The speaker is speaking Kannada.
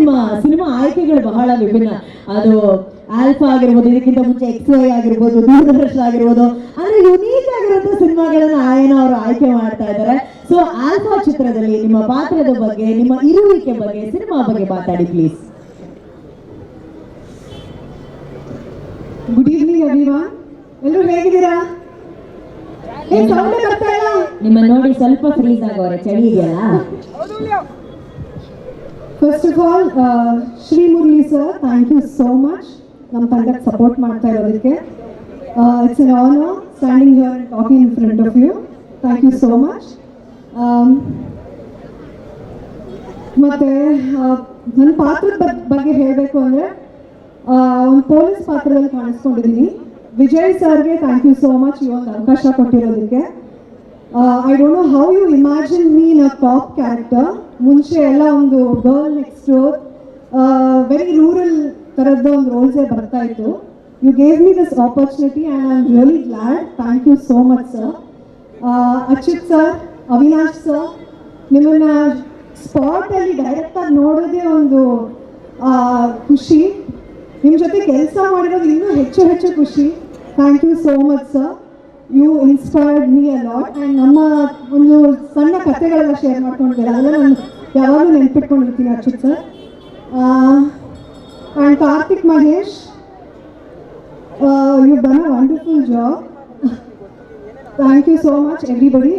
ನಿಮ್ಮ ಸಿನಿಮಾ ಆಯ್ಕೆಗಳು ಬಹಳ ವಿಭಿನ್ನ. ಅದು ಆಲ್ಫಾ ಆಗಿರ್ಬೋದು, ಇದಕ್ಕಿಂತ ಮುಂಚೆ XY ಆಗಿರ್ಬೋದು, ದೂರದರ್ಶನ ಆಗಿರ್ಬೋದು, ಅಂದ್ರೆ ಯುನೀಕ್ ಆಗಿರುವಂತ ಸಿನಿಮಾಗಳನ್ನ ಆಯನ ಅವರು ಆಯ್ಕೆ ಮಾಡ್ತಾ ಇದ್ದಾರೆ. ಸೊ ಆಲ್ಫಾ ಚಿತ್ರದಲ್ಲಿ ನಿಮ್ಮ ಪಾತ್ರದ ಬಗ್ಗೆ, ನಿಮ್ಮ ಇರುವಿಕೆ ಬಗ್ಗೆ, ಸಿನಿಮಾ ಬಗ್ಗೆ ಮಾತಾಡಿ ಪ್ಲೀಸ್. Good evening everyone. ಎಲ್ಲರೂ ಹೇಗಿದ್ದೀರಾ? ನಿಮ್ಮ ನೋಡಿ ಸ್ವಲ್ಪ ಫ್ರೀಸ್ ಆಗೋರೆ, ಚಳಿ ಇದೆಯಲ್ಲ. First of all Shri Murali sir, thank you so much ನಮ್ಮ ತಂಡಕ್ಕೆ ಸಪೋರ್ಟ್ ಮಾಡ್ತಾ ಇರೋದಕ್ಕೆ. It's an honour standing here and talking in front of you. Thank you so much. ಮತ್ತೆ ನನ್ನ ಪಾತ್ರದ ಬಗ್ಗೆ ಹೇಳಬೇಕು ಅಂದರೆ, ಒಂದು ಪೊಲೀಸ್ ಪಾತ್ರದಲ್ಲಿ ಕಾಣಿಸ್ಕೊಂಡಿದ್ದೀನಿ. ವಿಜಯ್ ಸರ್ಗೆ ಥ್ಯಾಂಕ್ ಯು ಸೋ ಮಚ್ ಈ ಒಂದು ಅವಕಾಶ ಕೊಟ್ಟಿರೋದಕ್ಕೆ. I don't know how you imagine me in a cop character. ಮುಂಚೆ ಎಲ್ಲ ಒಂದು girl next door, very rural ಥರದ್ದು ಒಂದು ರೋಲ್ಸೇ ಬರ್ತಾ ಇತ್ತು. You gave me this opportunity and I am really glad. Thank you so much sir. Achyuth sir, Avinash sir, ನಿಮ್ಮನ್ನು ಸ್ಪಾಟಲ್ಲಿ ಡೈರೆಕ್ಟಾಗಿ ನೋಡೋದೇ ಒಂದು ಖುಷಿ. ನಿಮ್ಮ ಜೊತೆ ಕೆಲಸ ಮಾಡಿರೋದು ಇನ್ನೂ ಹೆಚ್ಚು ಹೆಚ್ಚು ಖುಷಿ. Thank you so much sir. You inspired me a lot. And ನಮ್ಮ ಒಂದು ಸಣ್ಣ ಕಥೆಗಳೆಲ್ಲ ಶೇರ್ ಮಾಡ್ಕೊಂಡಿದ್ದಾರೆ, ಅದೆಲ್ಲ ನಾನು ಯಾವಾಗಲೂ ನೆನ್ಪಿಟ್ಕೊಂಡಿರ್ತೀನಿ Achyuth sir. And Karthik Mahesh, you done a wonderful job. Thank you so much everybody.